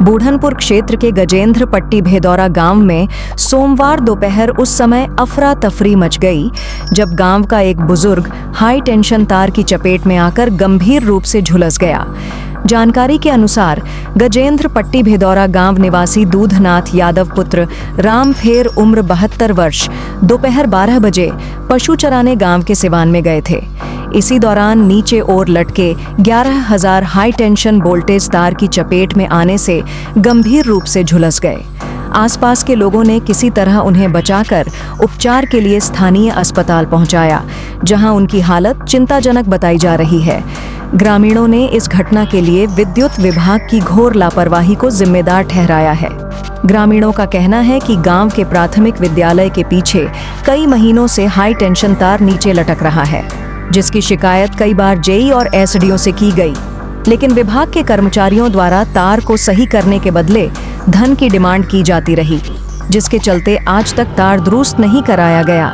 बूढ़नपुर क्षेत्र के गजेंद्र पट्टी भेदौरा गांव में सोमवार दोपहर उस समय अफरा तफरी मच गई जब गांव का एक बुजुर्ग हाई टेंशन तार की चपेट में आकर गंभीर रूप से झुलस गया। जानकारी के अनुसार गजेंद्र पट्टी भेदौरा गांव निवासी दूधनाथ यादव पुत्र राम फेर उम्र 72 वर्ष दोपहर 12 बजे पशु चराने गांव के सिवान में गए थे। इसी दौरान नीचे ओर लटके 11,000 हाई टेंशन वोल्टेज तार की चपेट में आने से गंभीर रूप से झुलस गए। आसपास के लोगों ने किसी तरह उन्हें बचाकर उपचार के लिए स्थानीय अस्पताल पहुंचाया, जहां उनकी हालत चिंताजनक बताई जा रही है। ग्रामीणों ने इस घटना के लिए विद्युत विभाग की घोर लापरवाही को जिम्मेदार ठहराया है। ग्रामीणों का कहना है कि गांव के प्राथमिक विद्यालय के पीछे कई महीनों से हाई टेंशन तार नीचे लटक रहा है, जिसकी शिकायत कई बार जेई और एसडीओ से की गई, लेकिन विभाग के कर्मचारियों द्वारा तार को सही करने के बदले धन की डिमांड की जाती रही, जिसके चलते आज तक तार दुरुस्त नहीं कराया गया।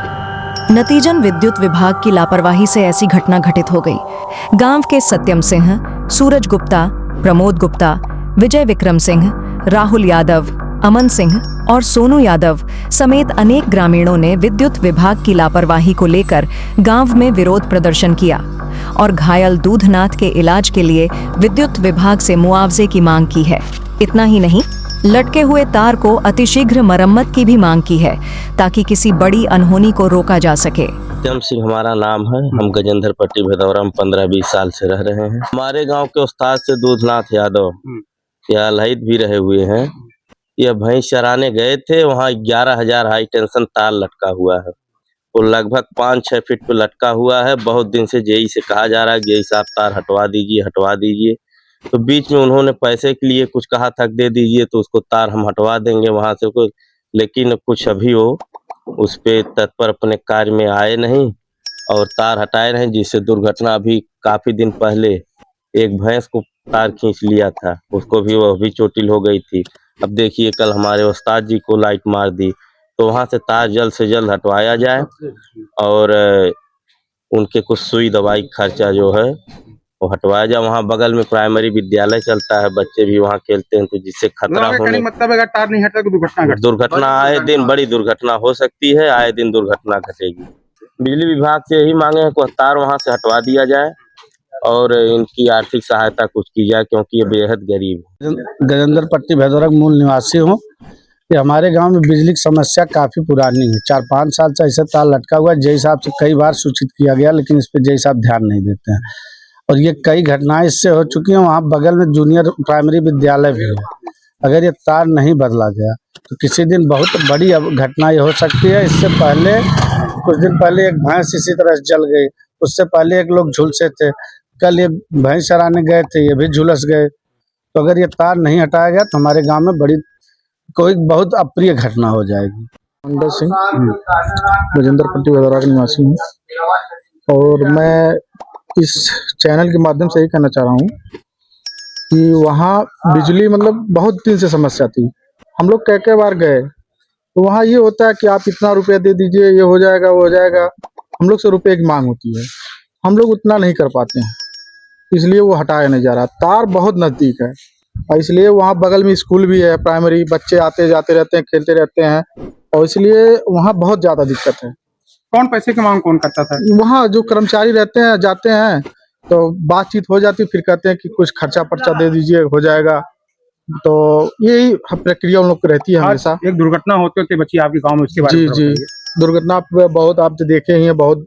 नतीजन विद्युत विभाग की लापरवाही से ऐसी घटना घटित हो गई। गांव के सत्यम सिंह, सूरज गुप्ता, प्रमोद गुप्ता, विजय विक्रम सिंह, राहुल यादव, अमन सिंह और सोनू यादव समेत अनेक ग्रामीणों ने विद्युत विभाग की लापरवाही को लेकर गांव में विरोध प्रदर्शन किया और घायल दूधनाथ के इलाज के लिए विद्युत विभाग से मुआवजे की मांग की है। इतना ही नहीं, लटके हुए तार को अतिशीघ्र मरम्मत की भी मांग की है, ताकि किसी बड़ी अनहोनी को रोका जा सके। सत्यम सिंह हमारा नाम है। हम गजेंद्र पट्टी भेदौरा में 15-20 साल से रह रहे हैं। हमारे गांव के उस्ताद से दूधनाथ यादव या लहित भी रहे हुए हैं। यह भैंस चराने गए थे, वहाँ 11,000 हाई टेंशन तार लटका हुआ है। वो लगभग 5-6 फीट पे लटका हुआ है। बहुत दिन से जेई से कहा जा रहा है जेई साहब तार हटवा दीजिए। तो बीच में उन्होंने पैसे के लिए कुछ कहा था दे दीजिए तो उसको तार हम हटवा देंगे वहां से कोई, लेकिन कुछ अभी वो उस पे तत्पर अपने कार्य में आए नहीं और तार हटाए नहीं, जिससे दुर्घटना अभी काफी दिन पहले एक भैंस को तार खींच लिया था, उसको भी वो भी चोटिल हो गई थी। अब देखिए कल हमारे उस्ताद जी को लाइट मार दी, तो वहां से तार जल्द से जल्द हटवाया जाए और उनके कुछ सुई दवाई खर्चा जो है वो हटवाया जाए। वहाँ बगल में प्राइमरी विद्यालय चलता है, बच्चे भी वहाँ खेलते हैं, तो जिससे खतरा होने मतलब अगर तार नहीं हटा तो दुर्घटना आए दिन बड़ी दुर्घटना हो सकती है, आए दिन दुर्घटना घटेगी। बिजली विभाग से यही मांगे हैं कि तार वहाँ से हटवा दिया जाए और इनकी आर्थिक सहायता कुछ की जाए, क्योंकि ये बेहद गरीब है। गजेंद्र पट्टी भेदौरा मूल निवासी हूँ। कि हमारे गांव में बिजली की समस्या काफी पुरानी है। 4-5 साल से ऐसा तार लटका हुआ है। जेई साहब से कई बार सूचित किया गया, लेकिन इस पे जेई साहब ध्यान नहीं देते हैं और ये कई घटनाएं इससे हो चुकी हैं। वहाँ बगल में जूनियर प्राइमरी विद्यालय भी है। अगर ये तार नहीं बदला गया तो किसी दिन बहुत बड़ी घटना ये हो सकती है। इससे पहले कुछ दिन पहले एक भैंस इसी तरह से जल गई, उससे पहले एक लोग झुलसे थे। कल ये भैंस चराने गए थे, ये भी झुलस गए। तो अगर ये तार नहीं हटाया गया तो हमारे गांव में कोई बहुत अप्रिय घटना हो जाएगी। मंडल सिंह, गजेंद्र पट्टी भेदौरा का निवासी हूँ और मैं इस चैनल के माध्यम से यही कहना चाह रहा हूँ कि वहाँ बिजली मतलब बहुत दिन से समस्या थी। हम लोग कई बार गए तो वहाँ ये होता है कि आप इतना रुपया दे दीजिए, ये हो जाएगा वो हो जाएगा। हम लोग से रुपये की मांग होती है, हम लोग उतना नहीं कर पाते हैं, इसलिए वो हटाया नहीं जा रहा। तार बहुत नज़दीक है और इसलिए वहाँ बगल में स्कूल भी है, प्राइमरी बच्चे आते जाते रहते हैं, खेलते रहते हैं और इसलिए वहाँ बहुत ज़्यादा दिक्कत है। कौन पैसे की मांग कौन करता था? वहाँ जो कर्मचारी रहते हैं जाते हैं तो बातचीत हो जाती, फिर कहते हैं कि कुछ खर्चा पर्चा दे दीजिए हो जाएगा। तो यही प्रक्रिया उन लोग की रहती है हमेशा। एक दुर्घटना होते होते बची आपके गांव में, उसके बारे में जी दुर्घटना बहुत आप तो देखे ही है, बहुत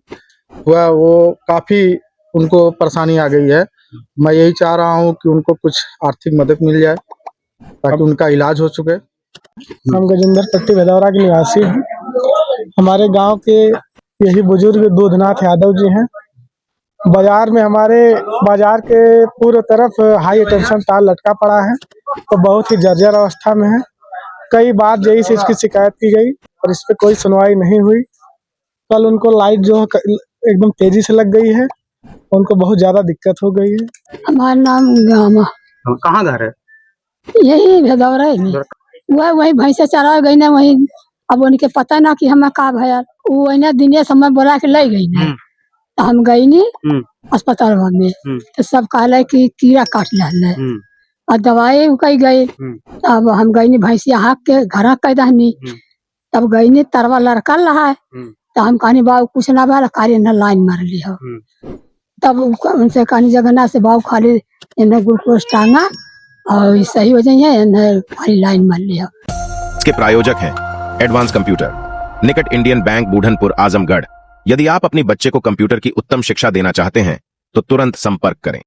हुआ। वो काफी उनको परेशानी आ गई है। मैं यही चाह रहा हूँ कि उनको कुछ आर्थिक मदद मिल जाए ताकि उनका इलाज हो सके। हम गजेंद्र पट्टी भेदौरा के निवासी हैं। हमारे गांव के यही बुजुर्ग दूधनाथ यादव जी हैं। बाजार में हमारे बाजार के पूर्व तरफ हाई टेंशन तार लटका पड़ा है, तो बहुत ही जर्जर अवस्था में है। कई बार जेई से इसकी शिकायत की गई और इस पे कोई सुनवाई नहीं हुई। कल उनको लाइट जो है एकदम तेजी से लग गई है, उनको बहुत ज्यादा दिक्कत हो गई है। हमारा नाम गामा। कहाँ घर है? यही भेदौरा है। वही भैंसे चरा गई ना, वही अब उनके पता ना कि हमें का भैया वो ना दिने समय बोला के ले गई ना, तो हम गई नी अस्पताल में। तो सब कहले कि कीड़ा काट ले, और दवाई कही गई। अब हम गई नहीं भैंसिया हाँक के घर कह दहनी। तब गई नहीं तरवा लड़का रहा है। तो हम कहनी बाबू कुछ ना बा कार्य न लाइन मार ली हो। तब उनसे कहनी जगन्नाथ से बाबू खाली इन्हें ग्लूकोज टांगा और सही हो जाइए इन्हें खाली लाइन मार ली हो। इसके प्रायोजक हैं एडवांस कंप्यूटर, निकट इंडियन बैंक, बूढ़नपुर, आजमगढ़। यदि आप अपनी बच्चे को कंप्यूटर की उत्तम शिक्षा देना चाहते हैं तो तुरंत संपर्क करें।